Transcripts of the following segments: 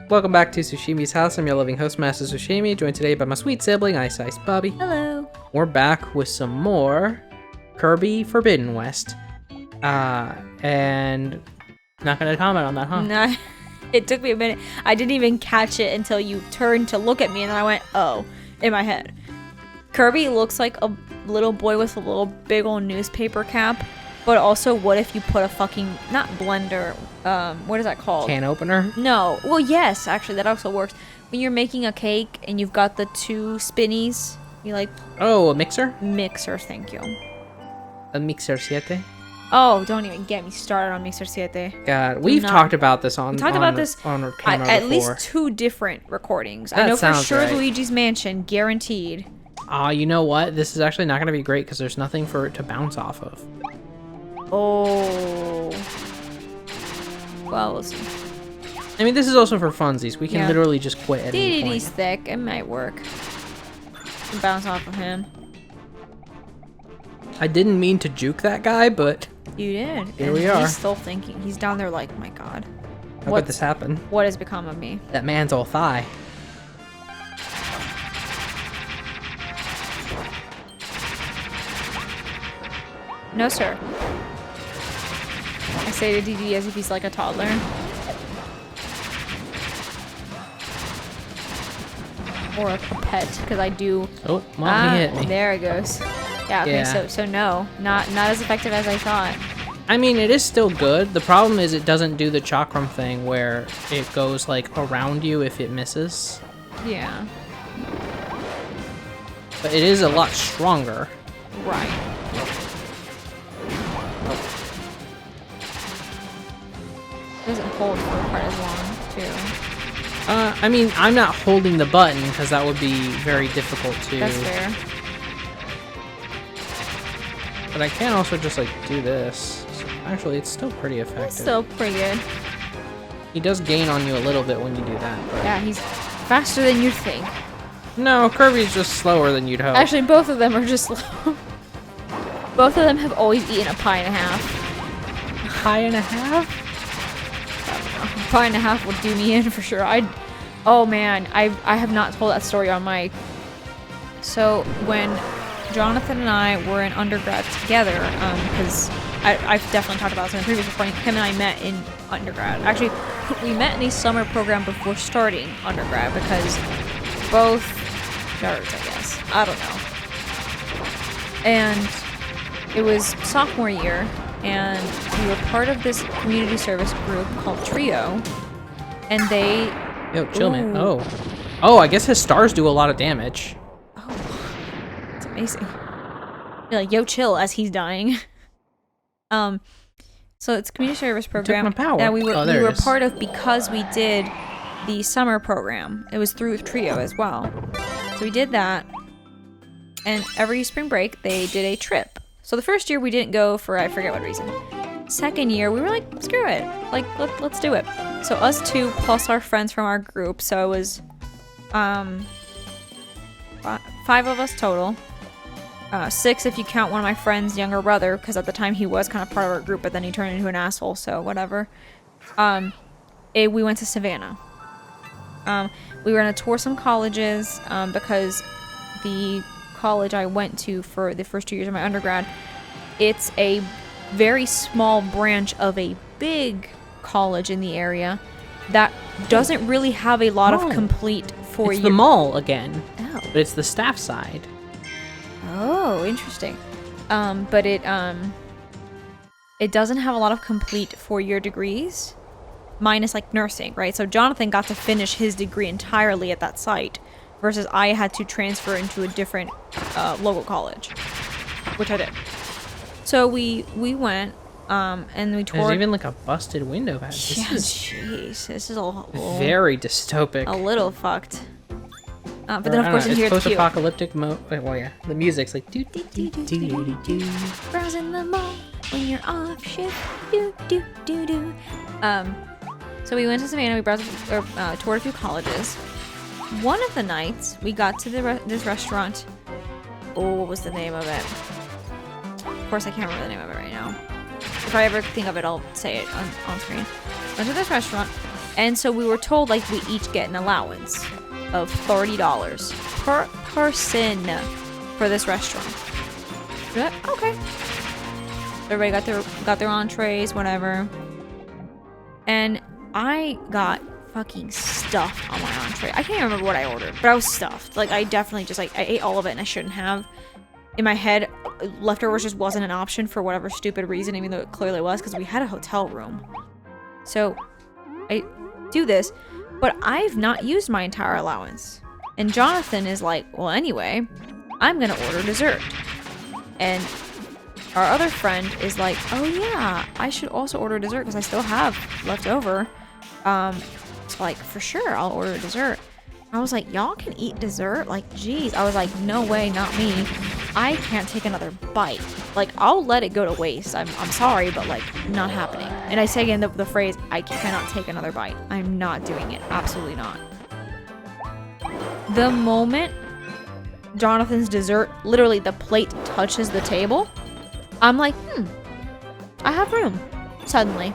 Welcome back to Sushimi's House. I'm your loving host, Master Sushimi, joined today by my sweet sibling, Ice Ice Bubbie. Hello. We're back with some more Kirby Forbidden West. And not gonna comment on that, huh? No, it took me a minute. I didn't even catch it until you turned to look at me, and then I went, oh, in my head. Kirby looks like a little boy with a little big old newspaper cap, but also what if you put a fucking, not blender, what is that called? Can opener? No. Well, yes, actually, that also works. When you're making a cake and you've got the two spinnies, you like... Oh, a mixer? Mixer, thank you. A mixer siete? Oh, don't even get me started on Mixer Siete. God, we've talked about this on camera at least 2 different recordings. I know for sure right. Luigi's Mansion, guaranteed. You know what? This is actually not going to be great because there's nothing for it to bounce off of. Oh. Well, we'll see. I mean, this is also for funsies. We can literally just quit at any point. DDD's thick. It might work. Can bounce off of him. I didn't mean to juke that guy, but... You did. Here we are. He's still thinking. He's down there like, my god. How could this happen? What has become of me? That man's all thigh. No, sir. I say to DD as if he's like a toddler. Or a pet, because I do... Oh, Mom, he hit me. There it goes. Yeah, okay, so no. Not as effective as I thought. I mean, it is still good. The problem is it doesn't do the chakram thing where it goes, like, around you if it misses. Yeah. But it is a lot stronger. Right. It doesn't hold for quite as long, too. I mean, I'm not holding the button because that would be very difficult to... That's fair. But I can also just, like, do this. So actually, it's still pretty effective. It's still pretty good. He does gain on you a little bit when you do that. But... Yeah, he's faster than you'd think. No, Kirby's just slower than you'd hope. Actually, both of them are just slow. Both of them have always eaten a pie and a half. Pie and a half? I don't know. A pie and a half would do me in for sure. Oh man, I have not told that story on mic. So when Jonathan and I were in undergrad together, because I've definitely talked about this in the previous recording. Him and I met in undergrad. Actually, we met in a summer program before starting undergrad because both nerds, I guess. I don't know. And it was sophomore year, and we were part of this community service group called Trio, and they... Yo, chill, man. Oh, I guess his stars do a lot of damage. It's amazing. You're like, yo, chill, as he's dying. So it's a community service program that we were part of because we did the summer program. It was through Trio as well. So we did that, and every spring break they did a trip. So the first year we didn't go for I forget what reason. Second year we were like, screw it, like let's do it. So us 2 plus our friends from our group. So it was 5 of us total. 6 if you count one of my friend's younger brother, because at the time he was kind of part of our group, but then he turned into an asshole, so whatever. We went to Savannah. We were going to tour some colleges, because the college I went to for the first 2 years of my undergrad, it's a very small branch of a big college in the area that doesn't really have a lot of complete for you. It's the mall again. Oh. But it's the staff side. Oh, interesting. But it doesn't have a lot of complete 4-year degrees, minus like nursing, right? So Jonathan got to finish his degree entirely at that site, versus I had to transfer into a different local college, which I did. So we went, and we toured. There's even like a busted window back. Jeez, this is a very dystopic. A little fucked. But then of course in here it's post-apocalyptic mode. Well, yeah, the music's like do do do do do do. Browsing the mall when you're off shift. Do do do do. So we went to Savannah. We toured a few colleges. One of the nights we got to this restaurant. Oh, what was the name of it? Of course, I can't remember the name of it right now. If I ever think of it, I'll say it on screen. Went to this restaurant. And so we were told like we each get an allowance of $30 per person for this restaurant. We're like, okay. Everybody got their entrees, whatever. And I got fucking stuffed on my entree. I can't remember what I ordered, but I was stuffed. Like, I definitely just, like, I ate all of it and I shouldn't have. In my head, leftovers just wasn't an option for whatever stupid reason, even though it clearly was, because we had a hotel room. So, I do this, but I've not used my entire allowance. And Jonathan is like, well, anyway, I'm gonna order dessert. And our other friend is like, oh yeah, I should also order dessert because I still have left over. It's like, for sure, I'll order dessert. I was like, y'all can eat dessert? Like, geez. I was like, no way, not me. I can't take another bite. Like, I'll let it go to waste. I'm sorry, but like, not happening. And I say again the phrase, I cannot take another bite. I'm not doing it. Absolutely not. The moment Jonathan's dessert, literally the plate touches the table, I'm like, I have room. Suddenly.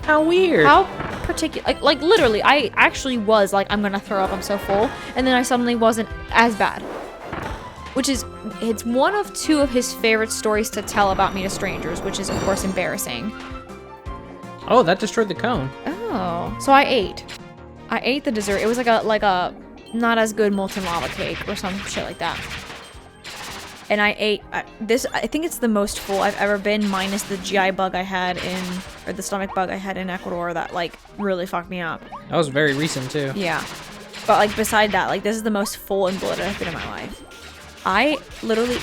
How weird. How particular. Like literally, I actually was like, I'm gonna throw up, I'm so full. And then I suddenly wasn't as bad. Which is, it's one of two of his favorite stories to tell about me to strangers, which is of course embarrassing. Oh, that destroyed the cone. Oh. So I ate the dessert. It was like a not as good molten lava cake or some shit like that. And I ate this. I think it's the most full I've ever been, minus the GI bug I had or the stomach bug I had in Ecuador that like really fucked me up. That was very recent too. Yeah. But like beside that, like this is the most full and bloated I've been in my life. I literally,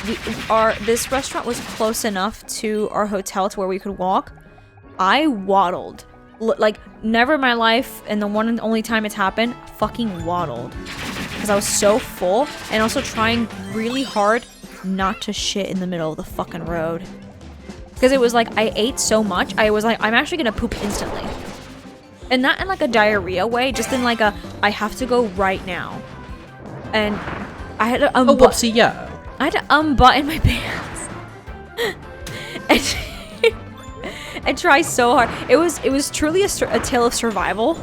this restaurant was close enough to our hotel to where we could walk. I waddled. Like never in my life, and the one and only time it's happened, fucking waddled. Because I was so full and also trying really hard not to shit in the middle of the fucking road. Because it was like, I ate so much, I was like, I'm actually gonna poop instantly. And not in like a diarrhea way, just in like a, I have to go right now. And I had to Whoopsie, yeah. I had to unbutton my pants. and try so hard. It was truly a tale of survival.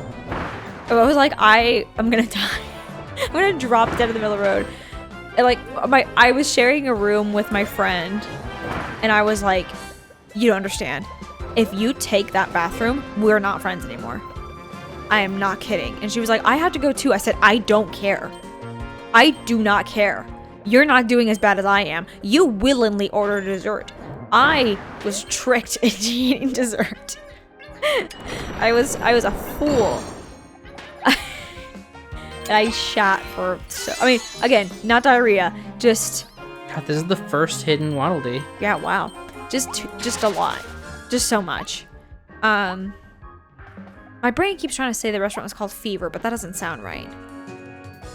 I was like, I'm gonna die. I'm gonna drop dead in the middle of the road. And like I was sharing a room with my friend, and I was like, you don't understand. If you take that bathroom, we're not friends anymore. I am not kidding. And she was like, I have to go too. I said, I don't care. I do not care. You're not doing as bad as I am. You willingly ordered dessert. I was tricked into eating dessert. I was a fool. I shat for I mean, again, not diarrhea, just... God, this is the first hidden Waddle Dee. Yeah, wow. Just a lot. Just so much. My brain keeps trying to say the restaurant was called Fever, but that doesn't sound right.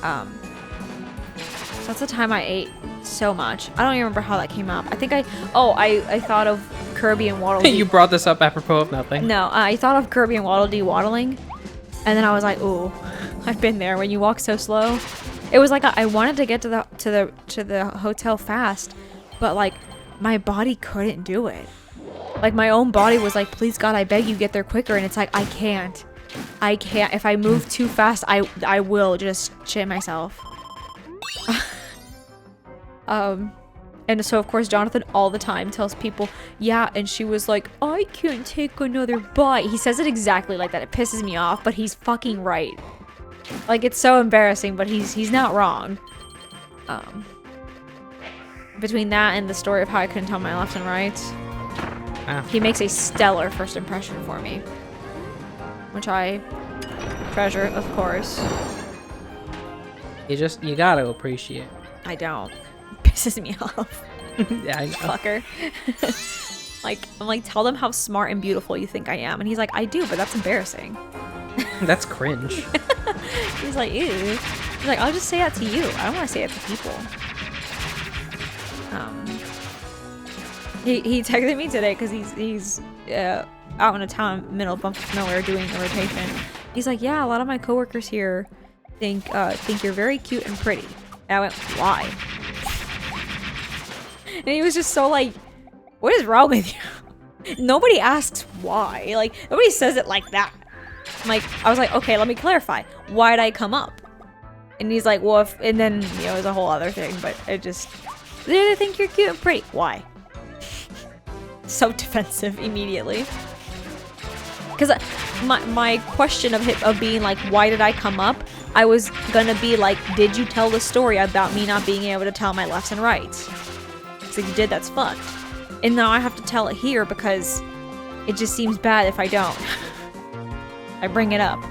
So that's the time I ate so much. I don't even remember how that came up. I think I thought of Kirby and Waddle Dee. You brought this up apropos of nothing. No, I thought of Kirby and Waddle Dee waddling. And then I was like, ooh, I've been there when you walk so slow. It was like I wanted to get to the hotel fast, but like my body couldn't do it. Like my own body was like, please God, I beg you, get there quicker. And it's like, I can't. If I move too fast, I will just shit myself. And so of course Jonathan all the time tells people, yeah, and she was like, I can't take another bite. He says it exactly like that. It pisses me off, but he's fucking right. Like, it's so embarrassing, but he's not wrong. Between that and the story of how I couldn't tell my left and right, he makes a stellar first impression for me, which I treasure, of course. You gotta appreciate. I don't. Pisses me off. Yeah, I know. Fucker. I'm like, tell them how smart and beautiful you think I am. And he's like, I do, but that's embarrassing. That's cringe. He's like, ew. He's like, I'll just say that to you. I don't want to say it to people. He texted me today because he's out in a town, middle of nowhere, doing a rotation. He's like, yeah, a lot of my coworkers here think you're very cute and pretty. And I went, why? And he was just so like, what is wrong with you? Nobody asks why. Like, nobody says it like that. I was like, okay, let me clarify. Why'd I come up? And he's like, well, and then, it was a whole other thing, but it just, they think you're cute and pretty. Why? So defensive immediately. Because my question of being like, why did I come up? I was gonna be like, did you tell the story about me not being able to tell my lefts and rights? So if you did, that's fucked. And now I have to tell it here because it just seems bad if I don't. I bring it up.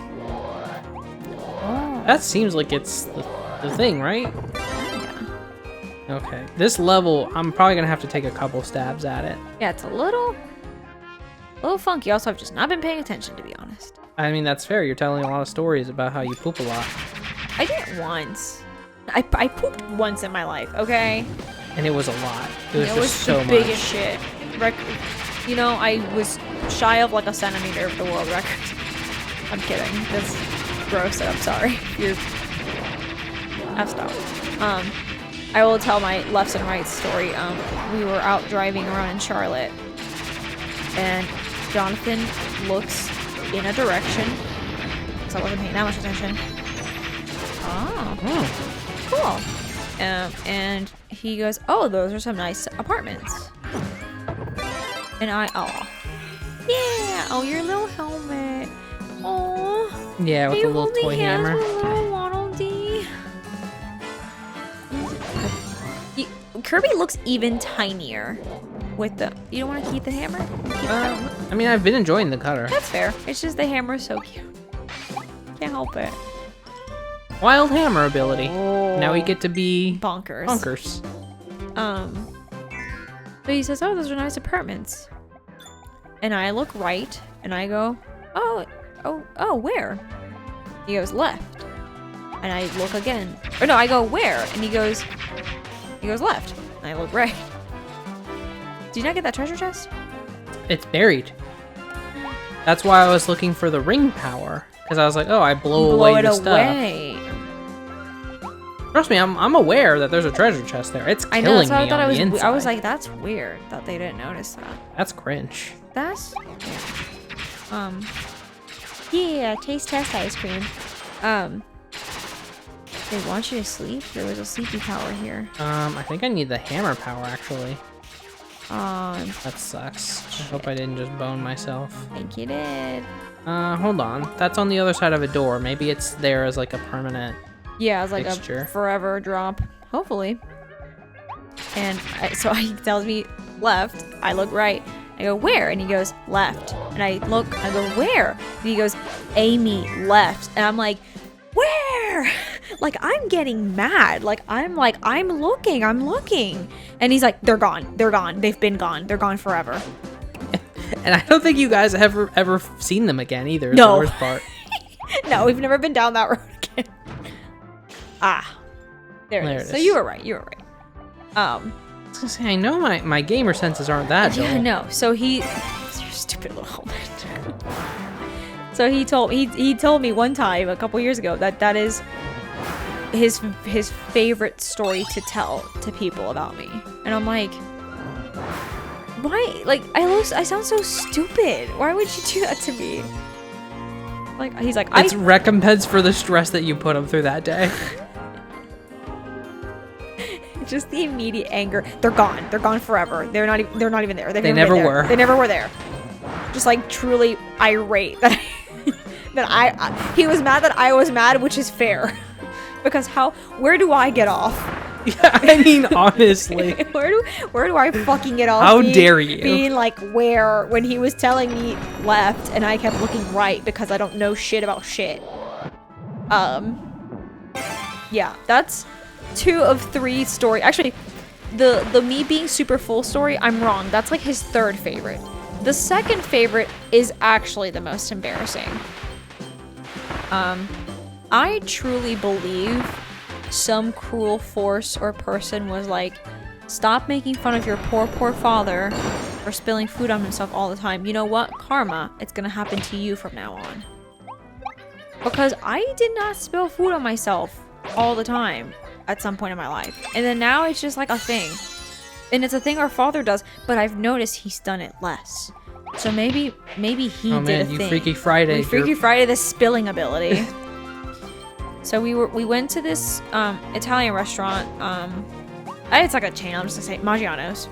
That seems like it's the thing, right? Yeah. Okay. This level, I'm probably gonna have to take a couple stabs at it. Yeah, it's a little funky. Also, I've just not been paying attention, to be honest. I mean, that's fair. You're telling a lot of stories about how you poop a lot. I did once. I pooped once in my life, okay? And it was a lot. It was just so much. It was the biggest shit. You know, I was shy of like a centimeter of the world record. I'm kidding. That's gross. I'm sorry. I've stopped. I will tell my lefts and rights story. We were out driving around in Charlotte, and Jonathan looks in a direction, because I wasn't paying that much attention. Oh, cool. And he goes, oh, those are some nice apartments. And oh, yeah, oh, your little helmet. Oh, yeah, with the little toy hammer. Little Waddle Dee. Kirby looks even tinier with the. You don't want to keep the hammer? I mean, I've been enjoying the cutter. That's fair. It's just the hammer is so cute. Can't help it. Wild hammer ability. Oh. Now we get to be bonkers. So he says, oh, those are nice apartments. And I look right, and I go, oh, where? He goes, left. And I look again. Or no, I go, where? And he goes left. And I look right. Did you not get that treasure chest? It's buried. That's why I was looking for the ring power. Because I was like, oh, I blow away the stuff. Trust me, I'm aware that there's a treasure chest there. It's killing me on the inside. I was like, that's weird that they didn't notice that. That's cringe. That's yeah, taste test ice cream. They want you to sleep. There was a sleepy power here. I think I need the hammer power actually. That sucks. I hope I didn't just bone myself. I think you did. Hold on. That's on the other side of a door. Maybe it's there as like a permanent. Yeah, it's like fixture. A forever drop. Hopefully. And so he tells me left. I look right. I go, where? And he goes, left. And I look, I go, where? And he goes, Amy, left. And I'm like, where? Like, I'm getting mad. I'm looking. And he's like, they're gone. They've been gone. They're gone forever. And I don't think you guys have ever seen them again either. Is No. The worst part. No, we've never been down that road again. There it is. So you were right. I was gonna say, I know my gamer senses aren't that dull. Yeah, no. So your stupid little helmet. So he told me one time a couple years ago that is his favorite story to tell to people about me. And I'm like, why? Like, I sound so stupid. Why would you do that to me? Like, he's like, it's recompense for the stress that you put him through that day. Just the immediate anger. They're gone. They're gone forever. They're not even there. They never were. They never were there. Just like truly irate that he was mad that I was mad, which is fair. Because where do I get off? Yeah, I mean, honestly. where do I fucking get off? How dare you? Being like, where, when he was telling me left and I kept looking right because I don't know shit about shit. Yeah, that's 2 of 3 story. Actually, the me being super full story, I'm wrong. That's like his 3rd favorite. The 2nd favorite is actually the most embarrassing. I truly believe some cruel force or person was like, stop making fun of your poor father for spilling food on himself all the time. You know what? Karma. It's gonna happen to you from now on. Because I did not spill food on myself all the time at some point in my life. And then now it's just like a thing. And it's a thing our father does, but I've noticed he's done it less. So maybe he Oh did man, a you thing. Freaky Friday. We Freaky Friday the spilling ability. So we went to this Italian restaurant. It's like a chain. I'm just gonna say Maggiano's.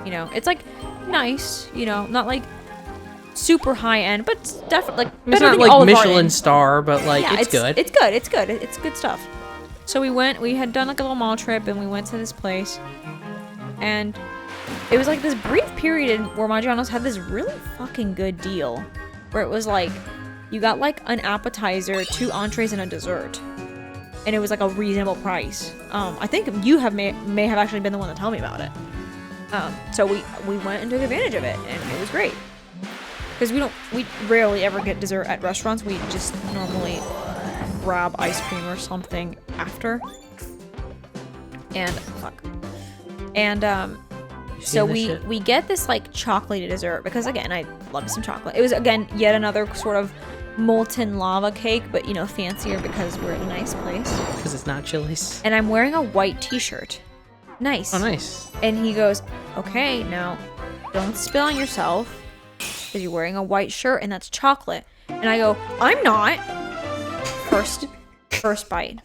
You know, it's like nice. You know, not like super high end, but it's definitely like It's not like Michelin star, but like yeah, it's good. It's good. It's good. It's good stuff. So we had done like a little mall trip, and we went to this place, and it was like this brief period where Maggiano's had this really fucking good deal, where it was like you got like an appetizer, 2 entrees, and a dessert, and it was like a reasonable price. I think you may have actually been the one to tell me about it. So we went and took advantage of it, and it was great. Because we rarely ever get dessert at restaurants. We just normally grab ice cream or something after. And fuck. And so we get this like chocolatey dessert because again I love some chocolate. It was again yet another sort of molten lava cake, but you know, fancier because we're at a nice place. Because it's not Chili's. And I'm wearing a white t-shirt. Nice. Oh, nice. And he goes, okay, now don't spill on yourself because you're wearing a white shirt and that's chocolate. And I go, I'm not. First bite.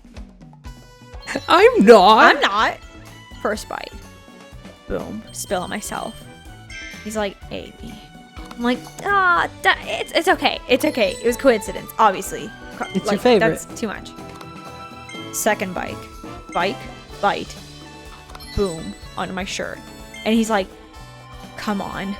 I'm not. First bite. Boom. Spill on myself. He's like, Amy. I'm like, it's okay. It's okay. It was coincidence, obviously. It's your favorite. That's too much. Second bite. Bite. Boom. Onto my shirt. And he's like, come on.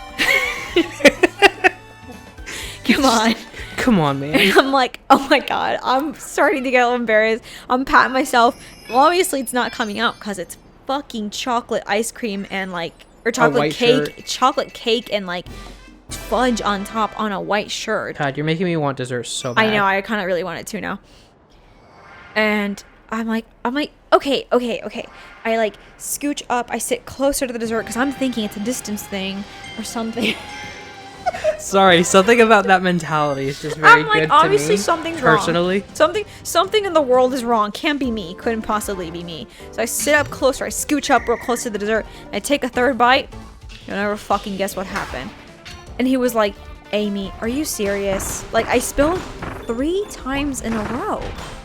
Come on, man. And I'm like, oh my god. I'm starting to get a little embarrassed. I'm patting myself. Well, obviously it's not coming out because it's fucking chocolate ice cream and like, or chocolate cake. Shirt. Chocolate cake and like fudge on top on a white shirt. God, you're making me want dessert so bad. I know. I kind of really want it too now. And I'm like, okay. I like scooch up. I sit closer to the dessert because I'm thinking it's a distance thing or something. Sorry, something about that mentality is just very I'm like, good to obviously me, something's personally. wrong. Something in the world is wrong. Can't be me. Couldn't possibly be me. So I sit up closer. I scooch up real close to the dessert. And I take a third bite. You'll never fucking guess what happened. And he was like, Amy, are you serious? Like, I spilled 3 times in a row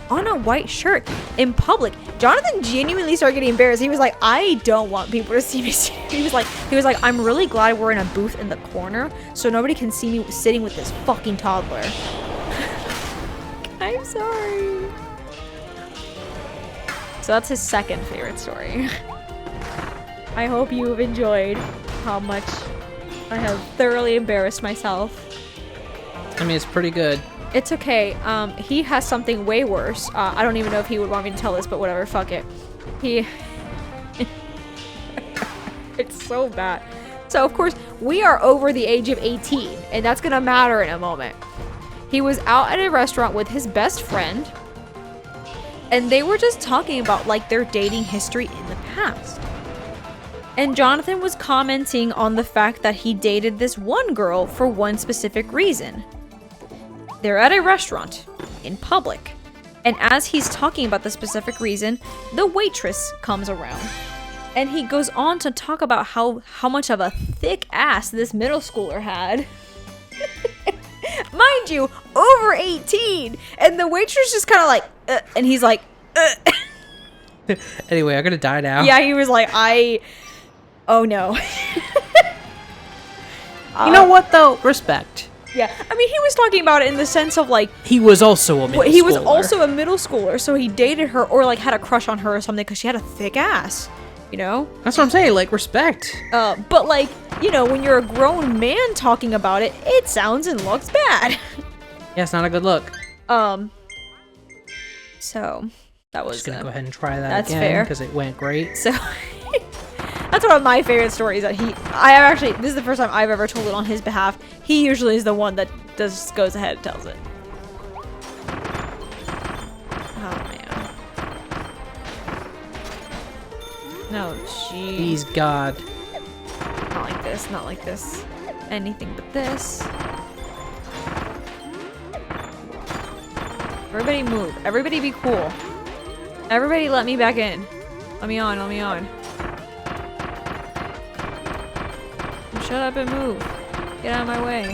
on a white shirt in public. Jonathan genuinely started getting embarrassed. He was like, I don't want people to see me. He was like, I'm really glad we're in a booth in the corner so nobody can see me sitting with this fucking toddler. I'm sorry. So that's his second favorite story. I hope you have enjoyed how much I have thoroughly embarrassed myself. I mean, it's pretty good. It's okay. He has something way worse. I don't even know if he would want me to tell this, but whatever, fuck it. It's so bad. So, of course, we are over the age of 18, and that's gonna matter in a moment. He was out at a restaurant with his best friend, and they were just talking about, like, their dating history in the past. And Jonathan was commenting on the fact that he dated this one girl for one specific reason. They're at a restaurant in public, and as he's talking about the specific reason, the waitress comes around. And he goes on to talk about how much of a thick ass this middle schooler had. Mind you, over 18. And the waitress just kind of like, and he's like, Anyway, I'm gonna die now. Yeah, he was like, oh no. You know what though? Respect. Yeah, I mean, he was talking about it in the sense of like he was also a middle schooler. He was also a middle schooler, so he dated her or like had a crush on her or something because she had a thick ass, you know? That's what I'm saying, like respect. But like, you know, when you're a grown man talking about it, it sounds and looks bad. Yeah, it's not a good look. So that was just gonna go ahead and try that that's again fair because it went great. So that's one of my favorite stories that I have actually, this is the first time I've ever told it on his behalf. He usually is the one that just goes ahead and tells it. Oh man. No, jeez. Please God. Not like this, not like this. Anything but this. Everybody move. Everybody be cool. Everybody let me back in. Let me on, let me on. Shut up and move. Get out of my way.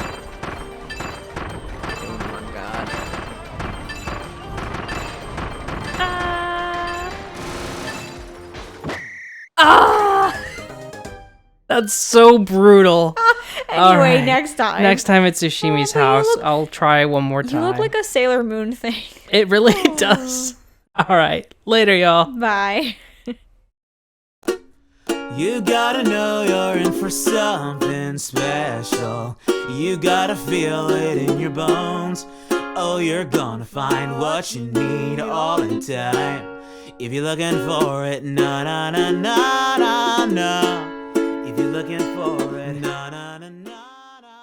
Oh my god. Ah! That's so brutal. Anyway, Alright. next time. Next time at Sushimi's house, I'll try one more time. You look like a Sailor Moon thing. It really does. Alright. Later, y'all. Bye. You gotta know you're in for something special. You gotta feel it in your bones. Oh, you're gonna find what you need all in time. If you're looking for it, na na na na na na. If you're looking for